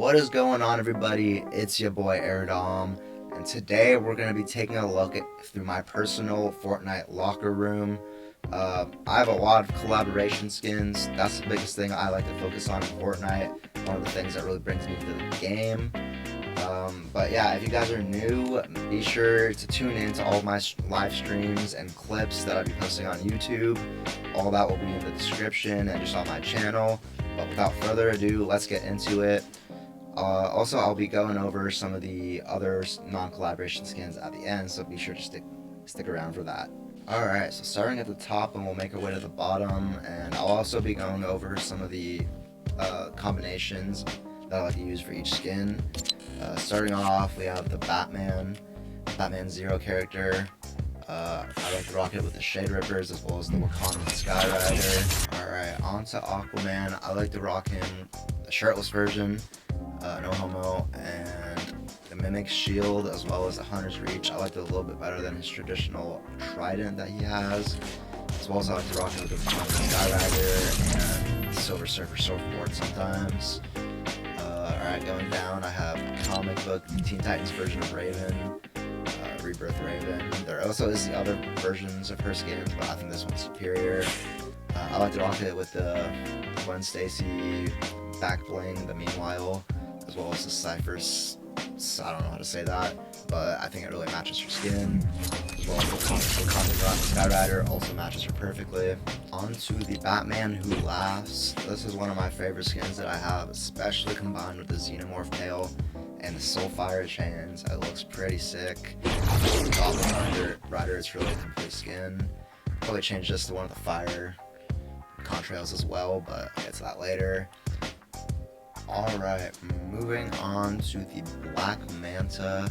What is going on, everybody? It's your boy Aradom, and today we're going to be taking a look through my personal Fortnite locker room. I have a lot of collaboration skins. That's the biggest thing I like to focus on in Fortnite. One of the things that really brings me to the game. But yeah, if you guys are new, be sure to tune in to all of my live streams and clips that I'll be posting on YouTube. All that will be in the description and just on my channel. But without further ado, let's get into it. Also, I'll be going over some of the other non-collaboration skins at the end, so be sure to stick around for that. Alright, so starting at the top, and we'll make our way to the bottom, and I'll also be going over some of the combinations that I like to use for each skin. Starting off, we have the Batman Zero character. I like to rock it with the Shade Rippers as well as the Wakandan Skyrider. Alright, on to Aquaman. I like to rock him the shirtless version, no homo, and the Mimic Shield as well as the Hunter's Reach. I like it a little bit better than his traditional trident that he has. As well as I like to rock it with the Skyrider and Silver Surfer Surfboard sometimes. Alright, going down, I have comic book Teen Titans version of Raven, Rebirth Raven. There also is the other versions of her skins, but I think this one's superior. I like to rock it with the Gwen Stacy back bling, the Meanwhile, as well as the Cypher's, I don't know how to say that, but I think it really matches her skin. As well as the Wakanda Skyrider also matches her perfectly. On to the Batman Who Laughs. This is one of my favorite skins that I have, especially combined with the Xenomorph tail and the Soulfire chains. It looks pretty sick. The Goblin Rider, it's really a complete skin. Probably change this to one of the fire contrails as well, but I'll get to that later. Alright, moving on to the Black Manta.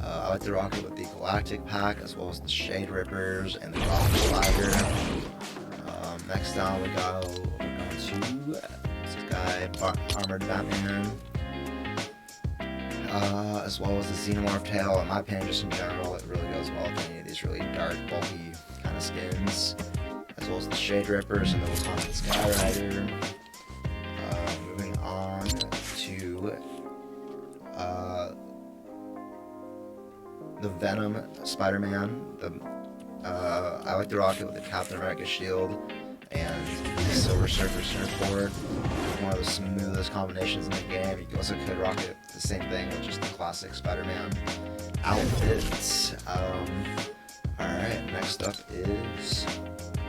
I like to rock it with the Galactic Pack as well as the Shade Rippers and the Goblin Spider. Next down we go to this guy, Armored Batman. As well as the Xenomorph tail. In my opinion, just in general, it really goes well with any of these really dark, bulky kind of skins. As well as the Shade Rippers and the Wakandan Skyrider. Moving on to the Venom Spider-Man. I like to rock it with the Captain America shield and the Silver Surfer Surfboard. One of the smoothest combinations in the game. You also could rock it the same thing with just the classic Spider-Man outfits. Alright, next up is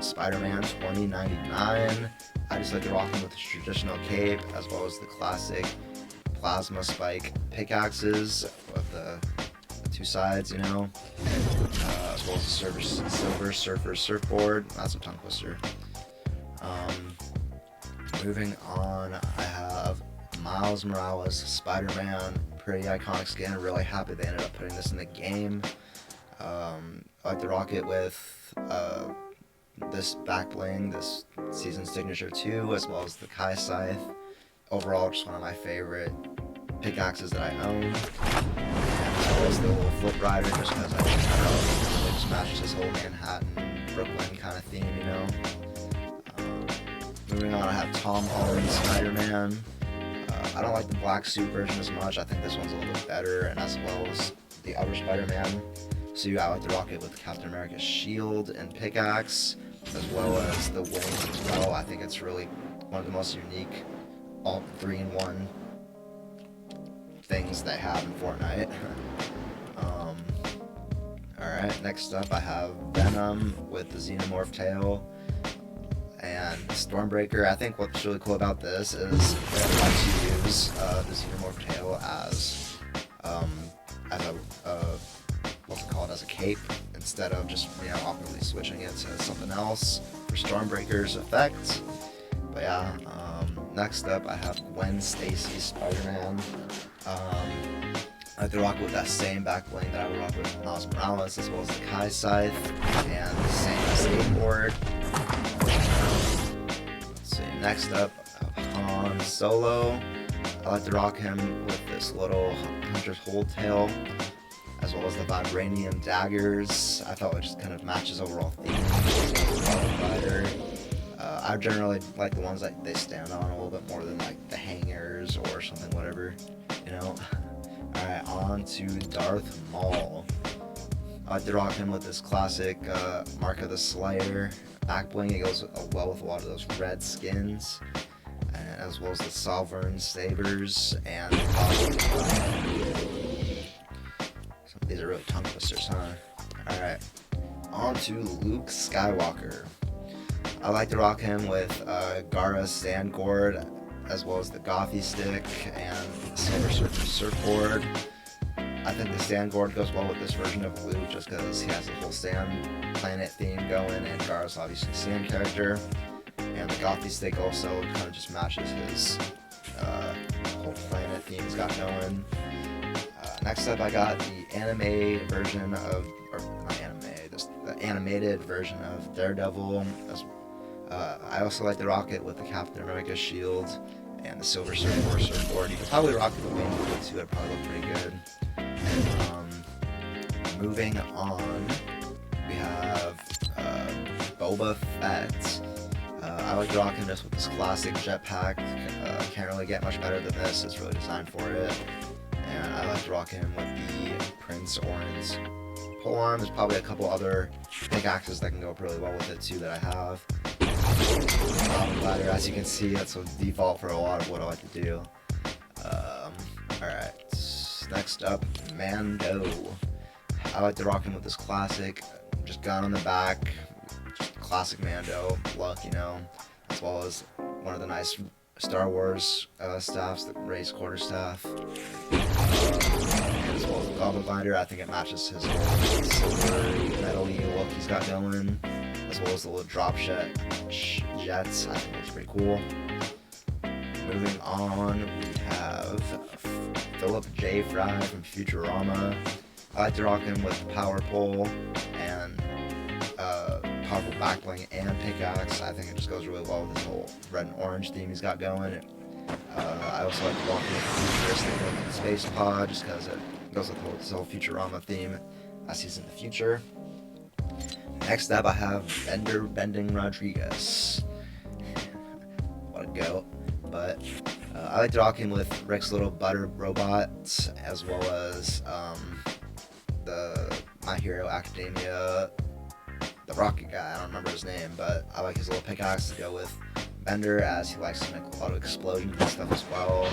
Spider-Man 2099. I just like to rock him with the traditional cape as well as the classic plasma spike pickaxes with the two sides, you know, as well as the Silver Surfer Surfboard. That's a tongue twister. Moving on, I have Miles Morales Spider-Man. Pretty iconic skin. Really happy they ended up putting this in the game. I like to rock it with this back bling, this season signature 2, as well as the Kai Scythe. Overall, just one of my favorite pickaxes that I own. And as well as the little Flip Rider, just because I don't know, it just matches this whole Manhattan, Brooklyn kind of theme, you know. Moving on, I have Tom Holland Spider-Man. I don't like the black suit version as much. I think this one's a little bit better, and as well as the other Spider-Man. So I like to rock it with Captain America's shield and pickaxe, as well as the wings as well. I think it's really one of the most unique all 3-in-1 things they have in Fortnite. Alright, next up I have Venom with the Xenomorph tail and Stormbreaker. I think what's really cool about this is it lets you use the Xenomorph tail as as a cape instead of just, you know, awkwardly switching it to something else for Stormbreaker's effect. But yeah, next up I have Gwen Stacy Spider-Man. I like to rock with that same back bling that I would rock with Miles Morales, as well as the Kai Scythe and the same skateboard. Let's see, next up I have Han Solo. I like to rock him with this little Hunter's Hold tail, as well as the vibranium daggers. I felt it just kind of matches overall theme. I generally like the ones that they stand on a little bit more than like the hangers or something, whatever, you know. Alright, on to Darth Maul. I like to rock him with this classic Mark of the Slayer back bling. It goes well with a lot of those red skins, and as well as the Sovereign Sabers and some of these are really tongue twisters, huh? Alright, on to Luke Skywalker. I like to rock him with Gara's Sand Gourd, as well as the Gothy Stick and the Silver Surfer Surfboard. I think the Sand Gourd goes well with this version of Luke just because he has the whole sand planet theme going, and Gara's obviously a sand character. And the Gothy Stick also kind of just matches his whole planet theme he's got going. Next up, I got the anime version of, or not anime, just the animated version of Daredevil. I also like to rock it with the Captain America shield and the Silver Surfer Surfboard. You could probably rock the wing with it too, it'd probably look pretty good. Moving on, we have Boba Fett. I like rocking this with this classic jetpack. Can't really get much better than this. It's really designed for it. And I like to rock him with the Prince Orange polearm. There's probably a couple other pickaxes that can go really well with it too that I have. Ladder, as you can see, that's a default for a lot of what I like to do. Alright, next up, Mando. I like to rock him with this classic, just gun on the back, just classic Mando look, you know, as well as one of the nice Star Wars staffs, the raised quarterstaff, and as well as the Goblin Glider. I think it matches his whole silvery, metal-y look he's got going, as well as the little drop jets. I think it looks pretty cool. Moving on, we have Philip J. Fry from Futurama. I like to rock him with Power Pole and powerful backbling and pickaxe. I think it just goes really well with this whole red and orange theme he's got going. I also like to rock him with futuristic space pod just because it goes with this whole Futurama theme as he's in the future. Next up, I have Bender Bending Rodriguez. What a goat. But I like to rock him with Rick's Little Butter Robot, as well as the My Hero Academia, the rocket guy. I don't remember his name, but I like his little pickaxe to go with Bender, as he likes to make a lot of explosions and stuff as well.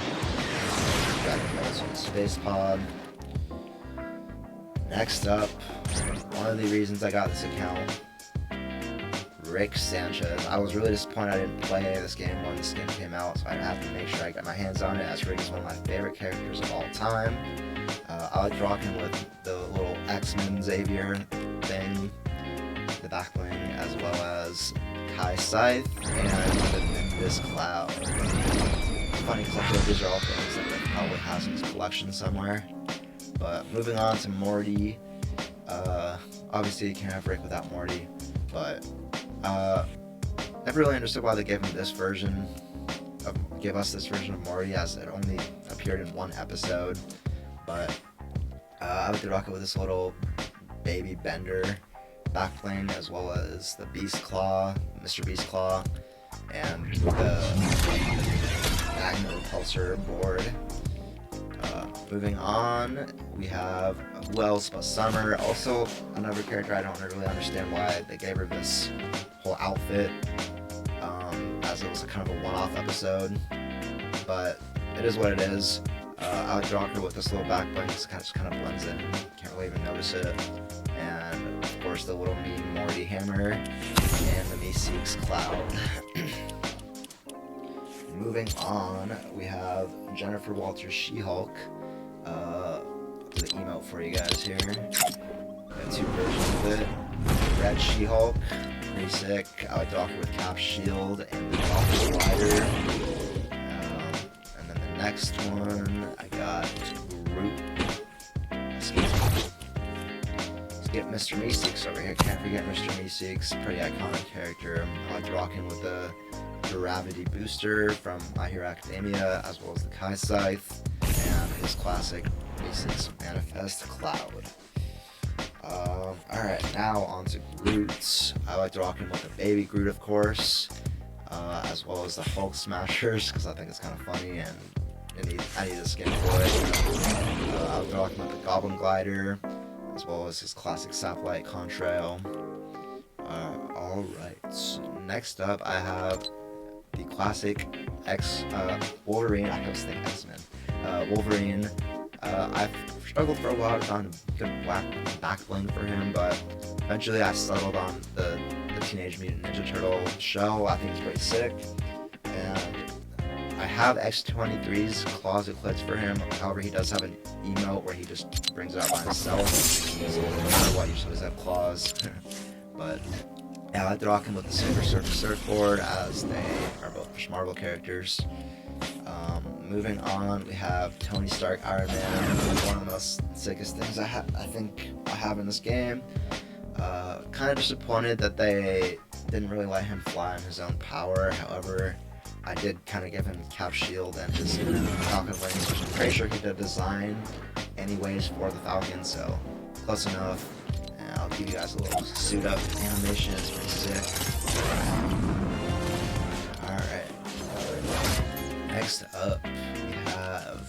Space pod. Next up, one of the reasons I got this account, Rick Sanchez. I was really disappointed I didn't play this game when this game came out, so I have to make sure I get my hands on it, as Rick is one of my favorite characters of all time. I like to rock him with the little X-Men Xavier thing, the backbling, as well as Kai Scythe and the Nimbus Cloud. It's funny because I feel like these are all things that Rick probably has in his collection somewhere. But moving on to Morty. Obviously you can't have Rick without Morty, but never really understood why they gave us this version of Morty, as it only appeared in one episode. But I like to rock it with this little baby Bender backplane, as well as the Beast Claw, Mr. Beast Claw, and the Magma Repulsor board. Moving on, we have who else but Summer, also another character I don't really understand why they gave her this whole outfit, as it was a kind of a one-off episode, but it is what it is. I like to rock her with this little back bling, it just kind of blends in, can't really even notice it, and of course the little mean Morty hammer, and the Meeseeks Cloud. Moving on, we have Jennifer Walters She-Hulk. The emote for you guys here. Got two versions of it. Red She-Hulk, pretty sick. I like to rock it with Cap Shield and the Goblin Glider. And then the next one, I got Groot. Let's get Mr. Meeseeks over here. Can't forget Mr. Meeseeks, pretty iconic character. I like to rock him with the Gravity Booster from My Hero Academia, as well as the Kai Scythe and his classic Meeseeks Manifest Cloud. Alright, now on to Groot. I like to rock him with a baby Groot, of course. as well as the Hulk Smashers, because I think it's kind of funny and I need a skin for it. I'll be rocking with the Goblin Glider, as well as his classic Saplite Contrail. Alright, next up I have the classic Wolverine. I was thinking X-Men. Wolverine. I've struggled for a while to find a good back bling for him, but eventually I settled on the Teenage Mutant Ninja Turtle shell. I think it's pretty sick. And I have X-23's claws equipped for him. However, he does have an emote where he just brings it out by himself. So no matter what, he just does have claws. But yeah, I like to rock him with the Silver Surfer Surfboard, as they are both Marvel characters. Moving on, we have Tony Stark Iron Man, one of the most sickest things I think I have in this game. Kind of disappointed that they didn't really let him fly in his own power. However, I did kind of give him Cap Shield and his Falcon Wings, which I'm pretty sure he did design anyways for the Falcon, so close enough. And I'll give you guys a little suit up animation. It's pretty sick. Alright. Next up, we have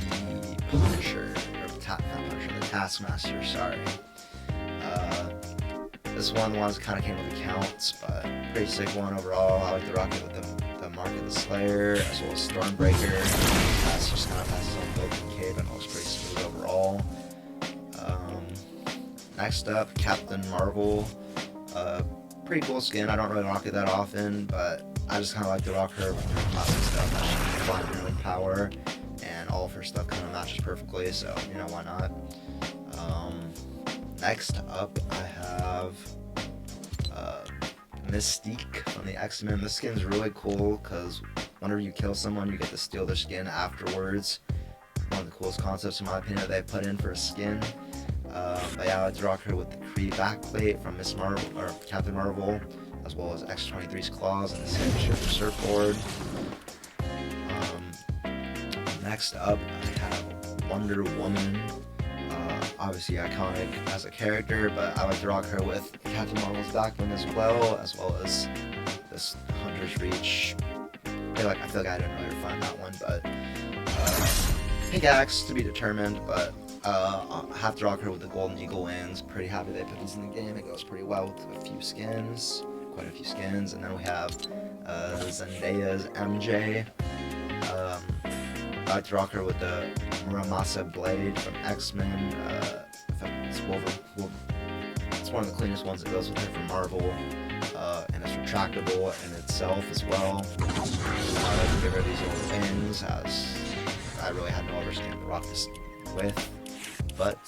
the Punisher, or not Punisher, the Taskmaster, sorry. This one of the ones that kind of came with accounts, but pretty sick one overall. I like to rock it with the Mark of the Slayer, as well as Stormbreaker. That's just kind of has his own built-in cape and looks pretty smooth overall. Next up, Captain Marvel. Pretty cool skin. I don't really rock it that often, but I just kind of like to rock her with her classic stuff. That she can fly her own power, and all of her stuff kind of matches perfectly, so, you know, why not? Next up, I have Mystique from the X-Men. This skin's really cool because whenever you kill someone, you get to steal their skin afterwards. One of the coolest concepts, in my opinion, that they put in for a skin. But yeah, I like to rock her with the Kree backplate from Miss Marvel, or Captain Marvel, as well as X-23's claws and the Silver Surfboard. Next up, I have Wonder Woman. Obviously iconic as a character, but I like to rock her with Captain Marvel's backbling as well as this Hunter's Reach. I feel like I didn't really find that one, but pickaxe to be determined, but I have to rock her with the Golden Eagle Wings. Pretty happy they put these in the game. It goes pretty well with quite a few skins, and then we have Zendaya's MJ. I like to rock her with the Muramasa Blade from X-Men. It's one of the cleanest ones that goes with her from Marvel, and it's retractable in itself as well. I like to give her these little wings, as I really had no other skin to rock this with. But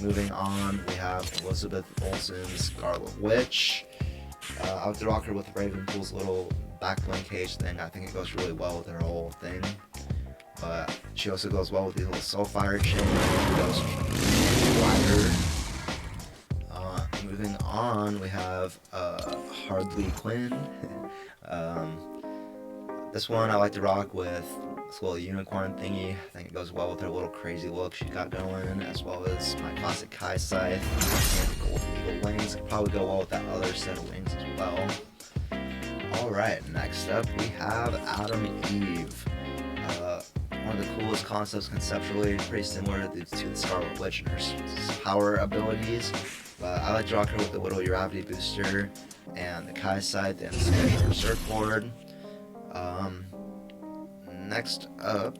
moving on, we have Elizabeth Olsen's Scarlet Witch. I like to rock her with Ravenpool's little backbling cage thing. I think it goes really well with her whole thing. But she also goes well with these little Soulfire chains. It goes wider. Moving on, we have Harley Quinn. This one I like to rock with this little unicorn thingy. I think it goes well with her little crazy look she's got going, as well as my classic Kai Scythe and the Golden Eagle Wings. Could probably go well with that other set of wings as well. Alright, next up we have Adam Eve. One of the coolest concepts conceptually, pretty similar to the Scarlet Witch and her power abilities. But I like to rock her with the little gravity booster and the Kai Scythe and the Silver Surfboard. Next up,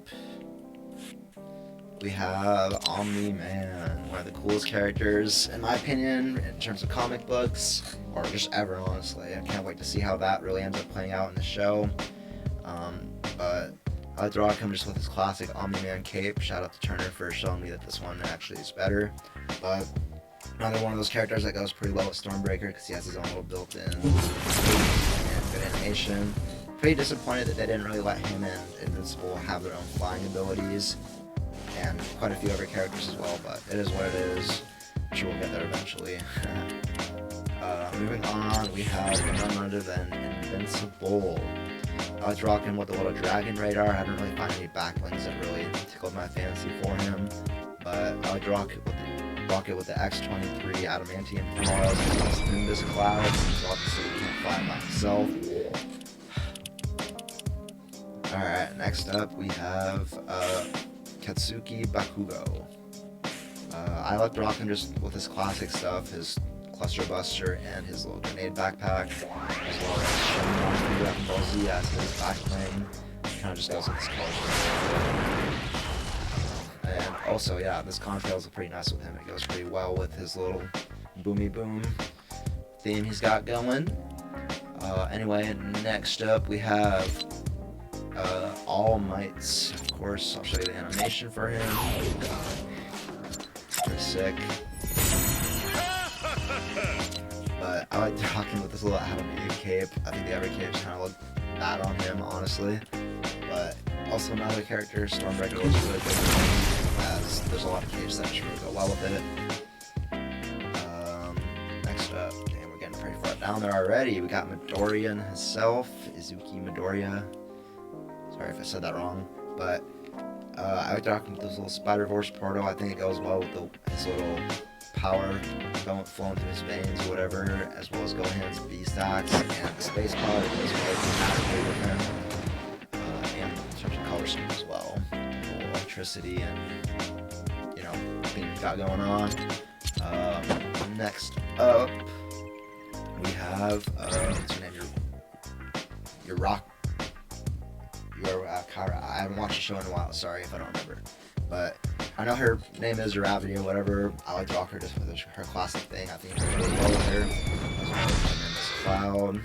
we have Omni-Man, one of the coolest characters, in my opinion, in terms of comic books, or just ever, honestly. I can't wait to see how that really ends up playing out in the show. But I like to rock him just with his classic Omni-Man cape. Shout out to Turner for showing me that this one actually is better. But another one of those characters that goes pretty well with Stormbreaker because he has his own little built-in cape and good animation. Pretty disappointed that they didn't really let him and Invincible have their own flying abilities, and quite a few other characters as well, but it is what it is. I'm sure we'll get there eventually. Moving on, we have none other than Invincible. I like to rock him with the little dragon radar. I haven't really found any backblings that really tickled my fancy for him, but I like to rock it with the X-23 adamantium claws and Nimbus clouds, because obviously he can't fly by himself. Alright, next up we have Katsuki Bakugo. I like to rock him just with his classic stuff, his Cluster Buster and his little grenade backpack, as well as Shenmue from Dragon Ball Z as his backbling. Kind of just goes with his colors. And also, yeah, this contrails are pretty nice with him. It goes pretty well with his little boomy boom theme he's got going. Anyway, next up we have All Mights. Of course, I'll show you the animation for him. Pretty sick. But I like rocking with this little Adam Eve cape. I think the other capes kind of look bad on him, honestly. But also another character, Stormbreaker, looks really good with him, as there's a lot of capes that should really go well with it. Next up, and we're getting pretty far down there already. We got Midoriya himself, Izuki Midoriya. Sorry if I said that wrong, but I like rocking with this little Spider-Verse portal. I think it goes well with his little power flowing through his veins or whatever, as well as Gohan's V-Stacks, and the space pod goes well dramatically with him, and in terms of color scheme as well, the whole electricity and, you know, thing he's got going on. Next up, we have, what's your name, Kara. I haven't watched the show in a while, sorry if I don't remember, but I know her name is Ravity or whatever. I like to rock her just with her classic thing. I think it's really well with her. Cloud.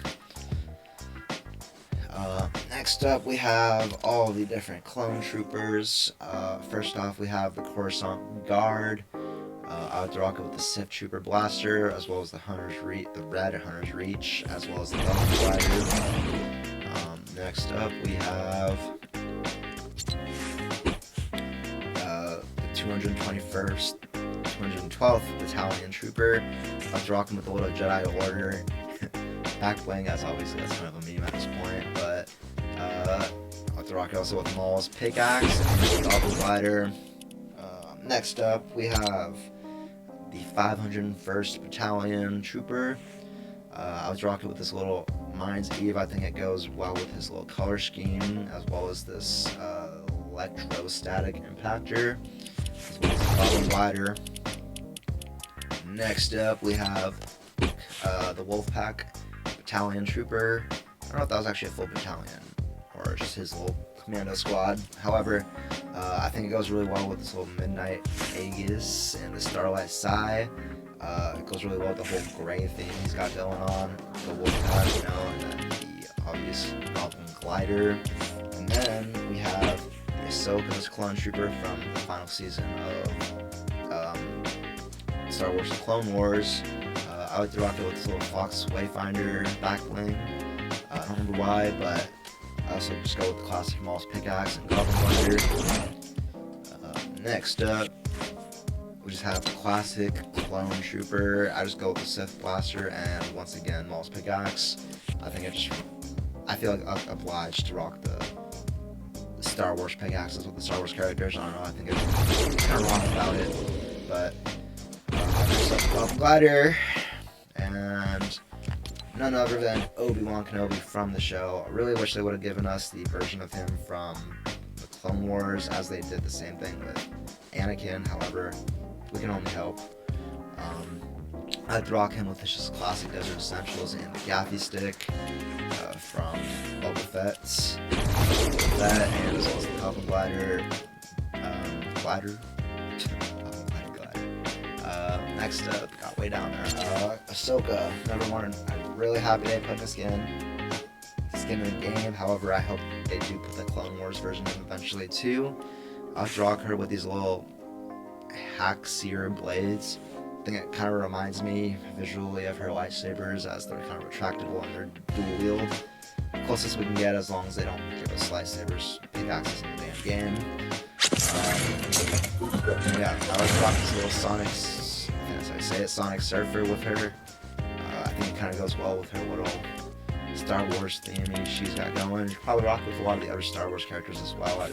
Next up, we have all the different clone troopers. First off, we have the Coruscant Guard. I like to rock it with the Sith Trooper Blaster, as well as the Red Hunter's Reach, as well as the Buffalo Glider. Next up, we have 212th Battalion Trooper. I was rocking with a little Jedi Order back bling, as obviously that's kind of a meme at this point, but I like to rock it also with Maul's pickaxe and Buffalo Glider. Next up, we have the 501st Battalion Trooper. I was rocking with this little Mind's Eve. I think it goes well with his little color scheme, as well as this electrostatic impactor, as well as the Buffalo Glider. Next up, we have the Wolfpack Battalion Trooper. I don't know if that was actually a full battalion or just his little commando squad. However, I think it goes really well with this little Midnight Aegis and the Starlight Sai. It goes really well with the whole gray thing he's got going on. The Wolfpack, you know, and then the obvious Goblin Glider. And then we have the Ahsoka's Clone Trooper from the final season of Star Wars: The Clone Wars. I like to rock it with this little Fox Wayfinder back bling. I don't remember why, but I also just go with the classic Maul's pickaxe and Goblin Glider. Next up, we just have the classic Clone Trooper. I just go with the Sith Blaster and once again Maul's pickaxe. I feel like I'm obliged to rock the Star Wars pickaxes with the Star Wars characters. I don't know, I think it's kind of wrong about it, but next up, Goblin Glider, and none other than Obi-Wan Kenobi from the show. I really wish they would have given us the version of him from the Clone Wars, as they did the same thing with Anakin. However, we can only hope. I'd rock him with his classic Desert Essentials and the Gaffy Stick from Boba Fett's. That, and as well as the Goblin Glider. Next up, got way down there. Ahsoka, number one. I'm really happy they put this skin in the game. However, I hope they do put the Clone Wars version in eventually too. I'll rock her with these little Hack-Seer blades. I think it kind of reminds me visually of her lightsabers, as they're kind of retractable and they're dual wield. Closest we can get, as long as they don't give us lightsabers, pickaxes in the damn game. Yeah, I like to rock this little Sonic Surfer with her. I think it kind of goes well with her little Star Wars theme she's got going. You should probably rock with a lot of the other Star Wars characters as well. I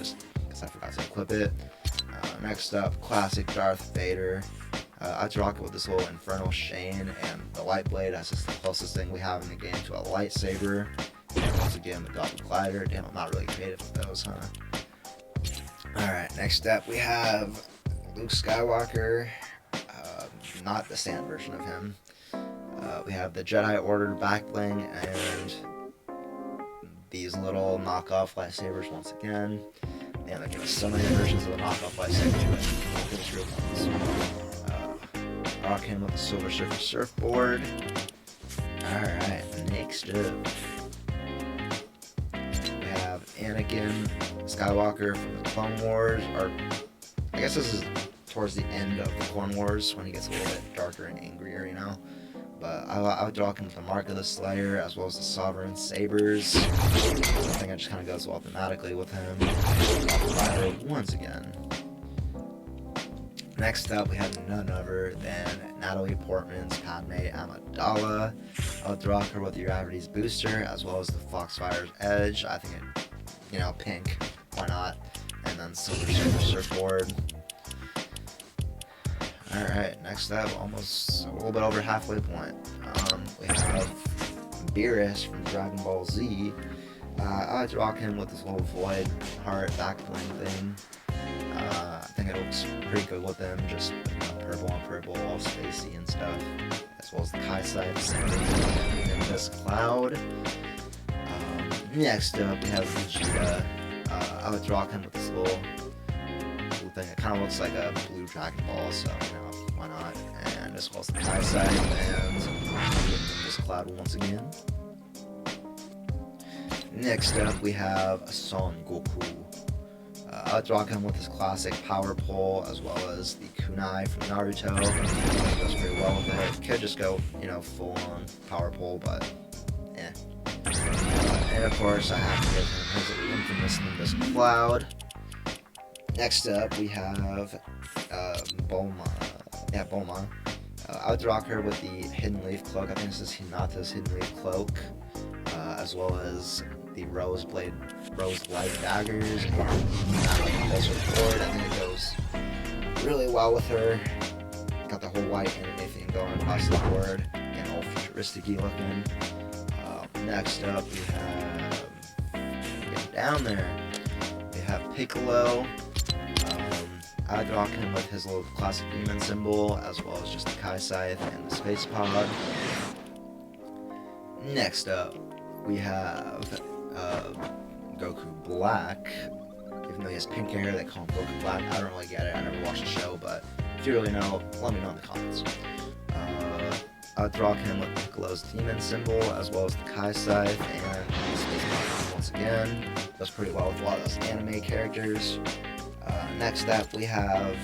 forgot to equip it. Next up, classic Darth Vader. I like to rock it with this little Infernal Shane and the Light Blade. That's just the closest thing we have in the game to a lightsaber. And once again, the Goblin Glider. Damn, I'm not really creative with those, huh? Alright, next up we have Luke Skywalker. Not the standard version of him. We have the Jedi Order back bling and these little knockoff lightsabers once again. Man, they're giving so many versions of the knockoff lightsaber to it. Rock him with the Silver Surfer surfboard. Alright, next up we have Anakin Skywalker from the Clone Wars, or I guess this is towards the end of the Clone Wars when he gets a little bit darker and angrier, you know. But I would rock him with the Mark of the Slayer as well as the Sovereign Sabers. I think it just kind of goes well thematically with him. Once again. Next up, we have none other than Natalie Portman's Padme Amidala. I would rock her with the Gravity's Booster as well as the Foxfire's Edge. I think it, you know, pink. Why not? And then Silver Surfer surfboard. Alright, next up, almost a little bit over halfway point. We have Beerus from Dragon Ball Z. I like to rock him with this little void heart back bling thing. I think it looks pretty good with him, just purple on purple, all spacey and stuff. As well as the Kai sights and this cloud. Next up, we have Vegeta. I like to rock him with this little thing. It kind of looks like a blue Dragon Ball, so you know, why not? And as well as the Kai sight and this cloud once again. Next up, we have Son Goku. I like to rock him with his classic power pole as well as the kunai from Naruto. It goes pretty well with it. Could just go, you know, full on power pole, but eh. And of course, I have to give him his infamous Nimbus Cloud. Next up, we have Bulma. Yeah, Bulma. I would rock her with the Hidden Leaf Cloak. I think this is Hinata's Hidden Leaf Cloak, as well as the Rose Light Daggers and Desert Board. I think it goes really well with her. Got the whole white anime thing going across the board, and all futuristic-y looking. Next up, we have get down there. We have Piccolo. I'd rock him with his little classic demon symbol, as well as just the Kai Scythe and the Space Pod. Next up, we have Goku Black. Even though he has pink hair, they call him Goku Black. I don't really get it. I never watched the show, but if you really know, let me know in the comments. I'd rock him with Piccolo's demon symbol, as well as the Kai Scythe and the Space Pod once again. Goes pretty well with a lot of those anime characters. Next up, we have,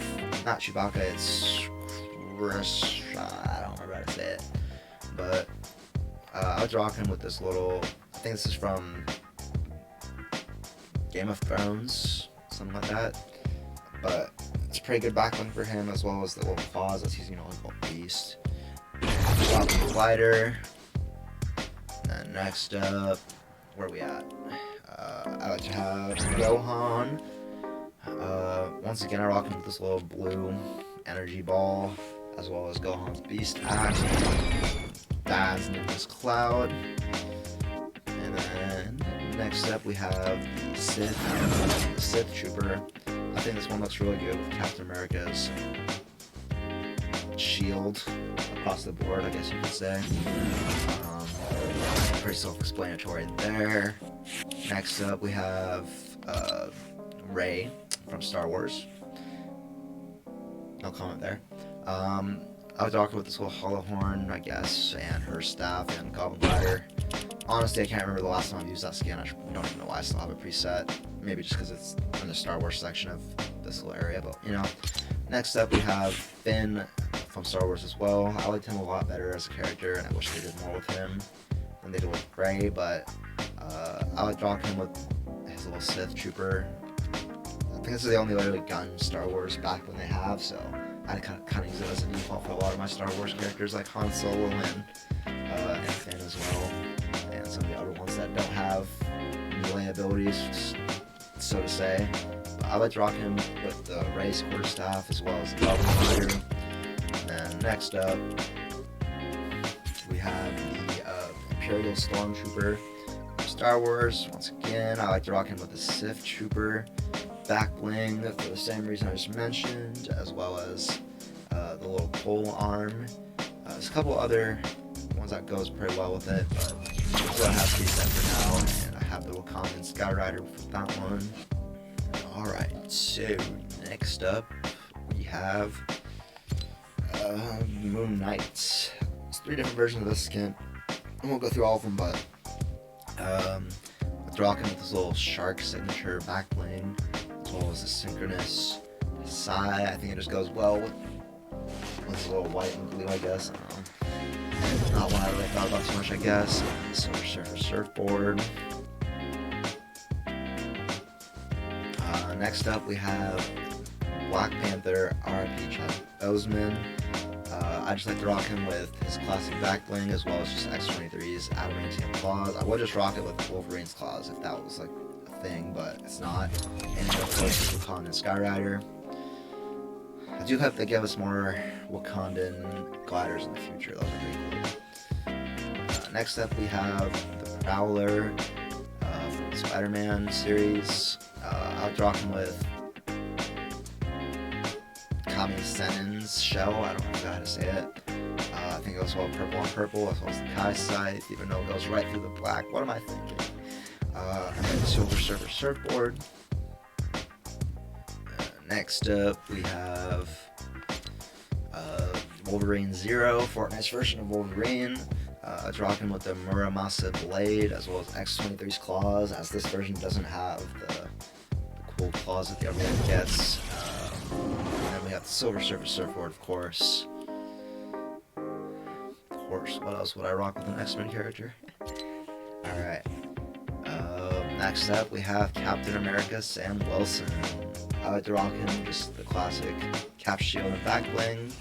not Chewbacca, it's Chris, I don't remember how to say it, but I was rocking with this little, I think this is from Game of Thrones, something like that, but it's a pretty good backbling for him, as well as the little claws, as he's, you know, like a little beast. Goblin Glider. And then next up, where are we at? I like to have Gohan. Once again, I rock him with this little blue energy ball, as well as Gohan's Beast Axe, Dad's Nimbus Cloud. And then next up, we have the Sith Trooper. I think this one looks really good with Captain America's shield across the board, I guess you could say. Pretty self-explanatory there. Next up, we have Rey from Star Wars. No comment there. I was talking with this little hollow horn, I guess, and her staff and Goblin Glider. Honestly, I can't remember the last time I've used that skin. I don't even know why I still have it preset. Maybe just because it's in the Star Wars section of this little area, but you know. Next up, we have Finn from Star Wars as well. I liked him a lot better as a character, and I wish they did more with him than they did with Rey, but I like rocking him with his little Sith Trooper. I think this is the only literally gun Star Wars back when they have, so I kind of use it as a default for a lot of my Star Wars characters like Han Solo and Finn as well, and some of the other ones that don't have melee abilities, so to say. But I like to rock him with the Rey's quarterstaff as well as the Goblin Glider. And then next up, we have the Imperial Stormtrooper. Star Wars. Once again, I like to rock in with the Sith Trooper back bling for the same reason I just mentioned, as well as the little pole arm. There's a couple other ones that goes pretty well with it, but so it has to be set for now, and I have the Wakandan Sky Rider for that one. Alright, so next up we have Moon Knight. There's 3 different versions of this skin. I won't go through all of them, but I'm rocking with this little shark signature back bling, as well as the synchronous Sai. I think it just goes well with this little white and blue, I guess. I don't know. Not one I really thought about too much, I guess. Silver Surfer surfboard. Next up, we have Black Panther, R.I.P. Chadwick Boseman. I just like to rock him with his classic back bling, as well as just X-23's adamantium claws. I would just rock it with Wolverine's claws if that was like a thing, but it's not. And of course, Wakandan Sky Rider. I do hope they give us more Wakandan gliders in the future. Those are pretty cool. Next up, we have the Prowler from the Spider-Man series. I would rock him with Kami Sennin's shell. I don't know how to say it. I think it goes well purple on purple, as well as the Kai Scythe, even though it goes right through the black. What am I thinking? And then the Silver Surfer surfboard. Next up, we have Wolverine Zero, Fortnite's version of Wolverine. It's rocking with the Muramasa blade, as well as X-23's claws, as this version doesn't have the cool claws that the other one gets. And then we have the Silver Surfer surfboard, of course. What else would I rock with an X-Men character? Alright. Next up, we have Captain America Sam Wilson. I like to rock him just the classic cap shield and back bling.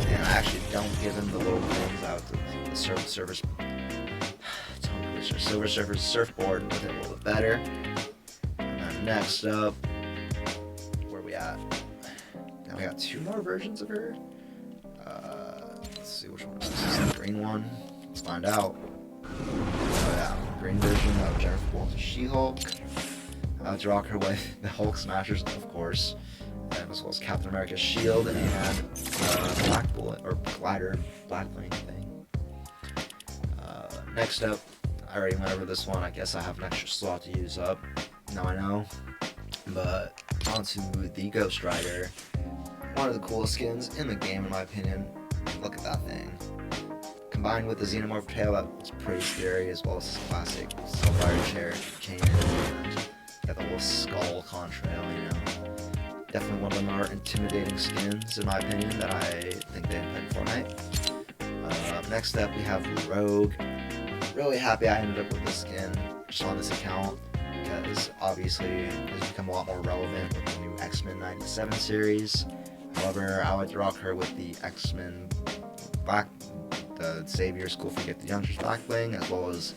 And I actually don't give him the little blings out the Silver Surfer's surfboard with it a little bit better. And then next up, where we at? Now we got 2 more versions of her. Let's see which one is this. Is the green one? Let's find out. Oh yeah, green version of Jennifer Walters She-Hulk. I like to rock her with the Hulk Smashers, of course, and as well as Captain America's shield and Black Bullet or glider black bling thing. Next up, I already went over this one. I guess I have an extra slot to use up. Now I know. But onto the Ghost Rider. One of the coolest skins in the game, in my opinion. Look at that thing. Combined with the Xenomorph tail, that's pretty scary, as well as this classic Silver chain and got the little skull contrail, you know. Definitely one of the more intimidating skins, in my opinion, that I think they put in Fortnite. Next up, we have Rogue. Really happy I ended up with this skin just on this account, because obviously it's become a lot more relevant with the new X-Men 97 series. However, I would rock her with the X-Men the Savior School Forget the Youngsters back bling, as well as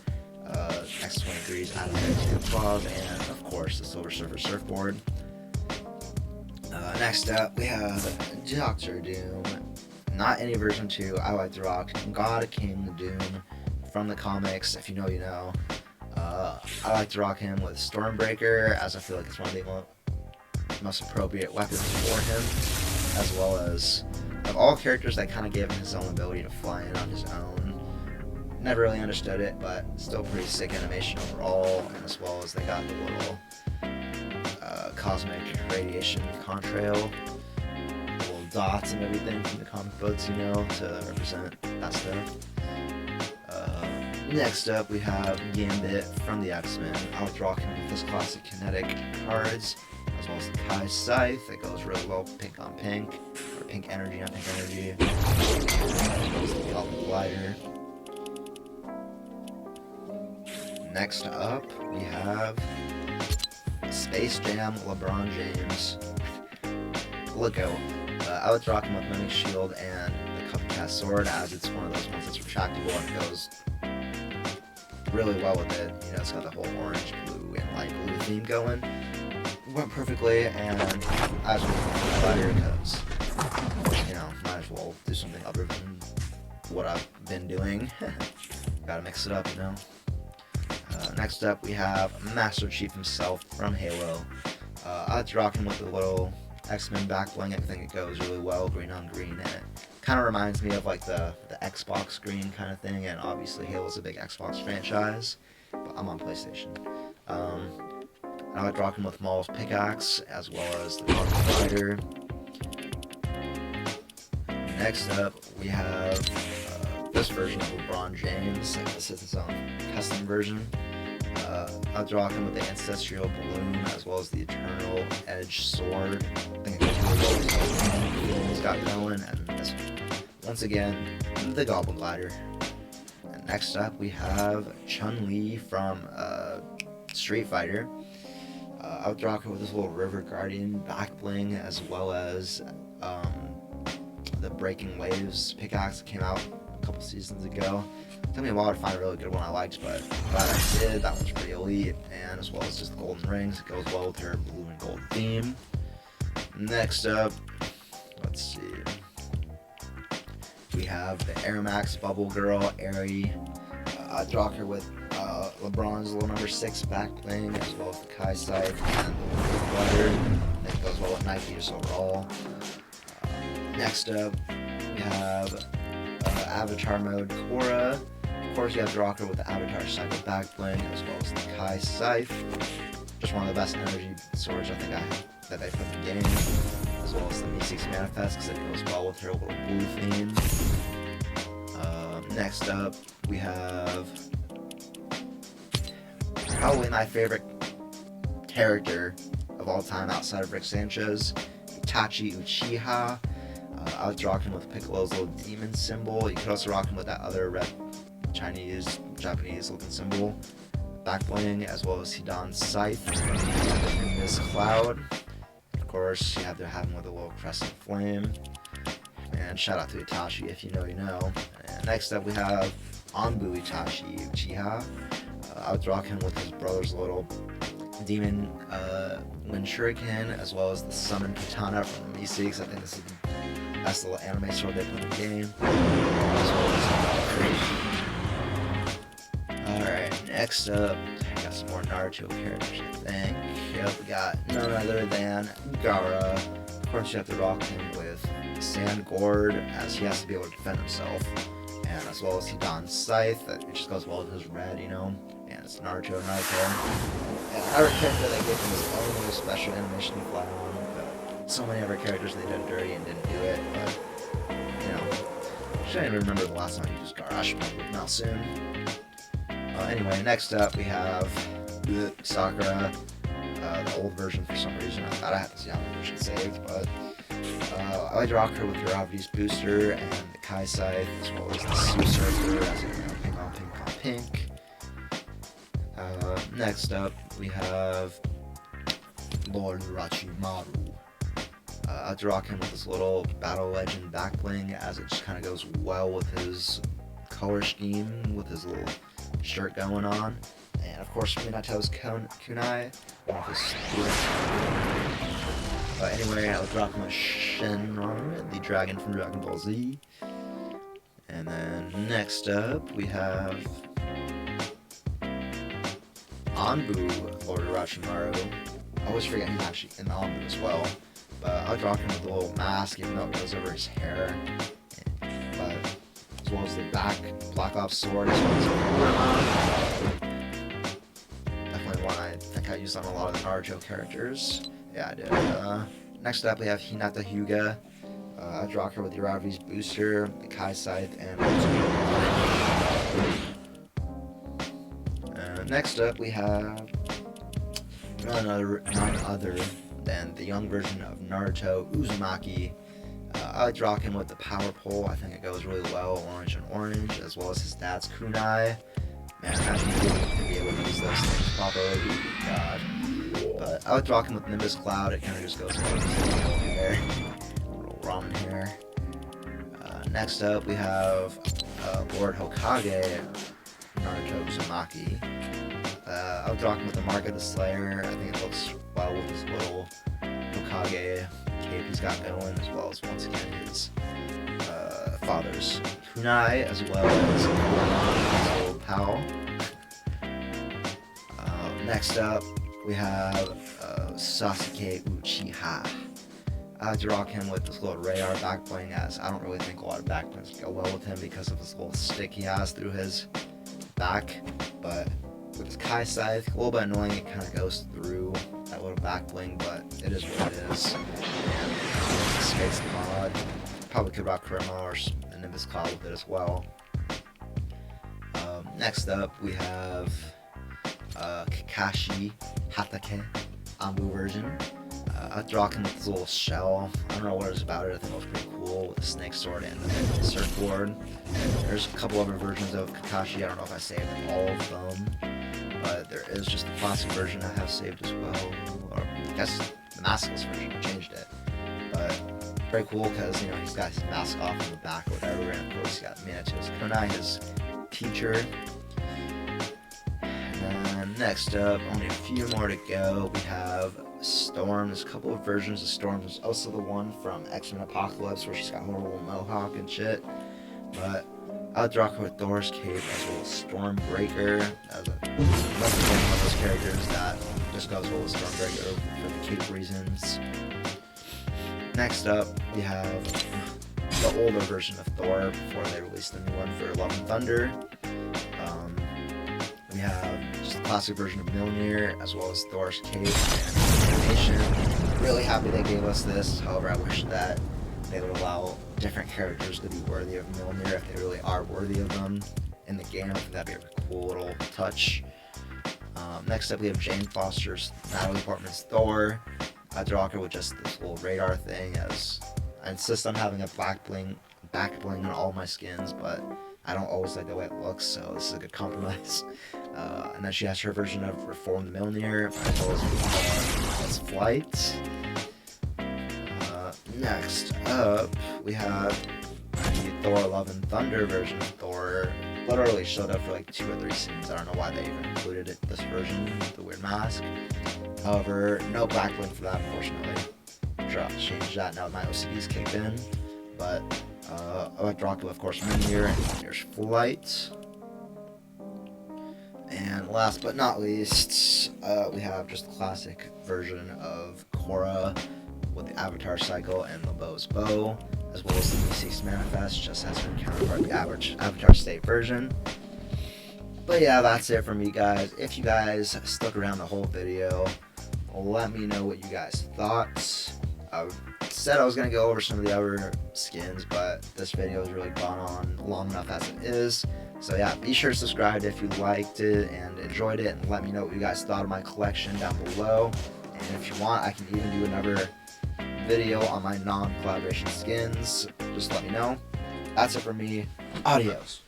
X-23's adamantium claws, and of course the Silver Surfer surfboard. Next up, we have Doctor Doom. Not any version 2. I like to rock God King Doom from the comics. If you know, you know. I like to rock him with Stormbreaker, as I feel like it's one of the most appropriate weapons for him, as well as of all characters that kind of gave him his own ability to fly in on his own. Never really understood it, but still pretty sick animation overall, and as well as they got the little cosmic radiation contrail, little dots and everything from the comic books, you know, to represent that stuff. Next up, we have Gambit from the X-Men. I like to rock him with his classic kinetic cards, as well as the Kai Scythe that goes really well pink on pink, or pink energy on pink energy, as well as the Goblin Glider. Next up, we have Space Jam LeBron James. Look out. I like to rock him with Mimic Shield and the Cupcast Sword, as it's one of those ones that's retractable and goes really well with it. You know, it's got the whole orange, blue, and light blue theme going. Went perfectly, and as with the glider, because, you know, might as well do something other than what I've been doing. Gotta mix it up, you know. Next up, we have Master Chief himself from Halo. I like to rock him with the little X-Men back bling. I think it goes really well, green on green, and it kind of reminds me of like the Xbox green kind of thing. And obviously, Halo's a big Xbox franchise, but I'm on PlayStation. I like rocking with Maul's pickaxe as well as the Dark Spider. Next up, we have this version of LeBron James. This is his own custom version. I was rocking with the Ancestral Balloon as well as the Eternal Edge Sword. I think it goes really well with he's got going. And this, once again, the Goblin Glider. And next up, we have Chun-Li from Street Fighter. I was rocking with this little River Guardian back bling as well as the Breaking Waves pickaxe that came out a couple seasons ago. It took me a while to find a really good one I liked, but glad I did. That one's pretty elite, and as well as just the golden rings. It goes well with her blue and gold theme. Next up, let's see. We have the Air Max Bubble Girl, Airy. I rock her with LeBron's little number 6 back bling, as well as the Kai Scythe and the Butter. I think it goes well with Nike just overall. Next up, we have Avatar Mode Korra. Of course, you have to rock her with the Avatar Cycle back bling, as well as the Kai Scythe. Just one of the best energy swords I think that they put in the game, as well as the Mi-6 Manifest, because it goes well with her little blue theme. Next up, we have probably my favorite character of all time outside of Rick Sanchez, Itachi Uchiha. I was rocking with Piccolo's little demon symbol. You could also rock him with that other red Chinese, Japanese looking symbol back bling, as well as Hidan's scythe in this cloud. Of course, you have to have him with a little crescent flame. And shout out to Itachi, if you know, you know. And next up, we have Anbu Itachi Uchiha. I was rocking with his brother's little demon wind shuriken, as well as the summon katana from the Mi-6. I think this is the best little anime sword they put in the game. Alright, next up, I got some more Naruto characters, I think. Yep, we got none other than Gaara. Of course, you have to rock him with Sand Gourd, as he has to be able to defend himself. And as well as Hidan's scythe, that just goes well with his red, you know. And it's Naruto. And another character they gave him his own little special animation to fly on. But so many other characters they did dirty and didn't do it. But, you know, I shouldn't even remember the last time I used Gaara. I should probably come out soon. Anyway, next up we have Sakura. The old version for some reason. I thought I had the young version saved, but I like to rock her with Gravity's Booster and the Kai Scythe, as well as the Su Surfer, as in pink on pink on pink. Next up, we have Lord Orochimaru. I like to rock him with this little Battle Legend back bling, as it just kind of goes well with his color scheme, with his little shirt going on. And of course, Minato's kunai, one of his students. Anyway, I would rock him with Shenron, the dragon from Dragon Ball Z. And then next up, we have Anbu, Lord Orochimaru. I always forget he's actually in the Anbu as well. But I like rocking with the little mask, even though it goes over his hair. But as well as the Black Ops sword, as well as definitely one I think I used on a lot of the Naruto characters. Yeah, I did. Next up, we have Hinata Hyuga. I rock her with Uravi's Booster, the Kai Scythe, and next up, we have none other than the young version of Naruto, Uzumaki. I like rocking with the Power Pole. I think it goes really well, orange and orange, as well as his dad's kunai. Man, imagine if you could be able to use those things properly. God. But I like rocking with Nimbus Cloud. It kind of just goes well with his little hair, little ramen hair. Next up, we have Lord Hokage, Naruto Uzumaki. I was rocking with the Mark of the Slayer. I think it looks well with his little Hokage cape he's got going, as well as once again his father's kunai, as well as his little pal. Next up, we have Sasuke Uchiha. I like to rock him with this little radar back bling, as I don't really think a lot of back blings go well with him because of this little stick he has through his back. But with his Kai Scythe, a little bit annoying, it kind of goes through that little back bling, but it is what it is. And Space mod, probably could rock Kurama or an Nimbus Cloud with it as well. Next up, we have Kakashi Hatake Ambu version. I'd rock him with this little shell. I don't know what it's about it. I think it was pretty cool with the snake sword and the surfboard. There's a couple other versions of Kakashi. I don't know if I saved all of them, but there is just the classic version I have saved as well. Or I guess the maskless version. I changed it, but very cool because he's got his mask off in the back or whatever, and of course he's got Minato's kunai, his teacher. And next up, only a few more to go. We have Storm. There's a couple of versions of Storm. There's also the one from X-Men Apocalypse where she's got a little mohawk and shit. But I would rock her with Thor's cape as well as Stormbreaker. That's one of those characters that just goes well with Stormbreaker for the cape reasons. Next up, we have the older version of Thor before they released the new one for Love and Thunder. We have just the classic version of Mjolnir as well as Thor's cape and animation. Really happy they gave us this. However, I wish that they would allow different characters to be worthy of Mjolnir if they really are worthy of them in the game. I think that'd be a cool little touch. Next up, we have Jane Foster's Natalie Portman's Thor. I'd rock her with just this little radar thing, as I insist on having a back bling on all my skins, but I don't always like the way it looks, so this is a good compromise. And then she has her version of Reformed Mjolnir, as well as Flight. Next up, we have the Thor Love and Thunder version of Thor. Literally showed up for like 2 or 3 scenes. I don't know why they even included it, this version with the weird mask. However, no back bling for that, unfortunately. I'm sure I'll change that now that my OCD's kicked in. But I like to rock with, of course, Mjolnir and Mjolnir's Flight. And last but not least, we have just the classic version of Korra with the Avatar Cycle and LeBeau's Bow, as well as the B6 Manifest, just as her counterpart, the Avatar State version. But yeah, that's it for me, guys. If you guys stuck around the whole video, let me know what you guys thought. I said I was going to go over some of the other skins, but this video has really gone on long enough as it is. So yeah, be sure to subscribe if you liked it and enjoyed it, and let me know what you guys thought of my collection down below. And if you want, I can even do another video on my non-collaboration skins. Just let me know. That's it for me. Adios.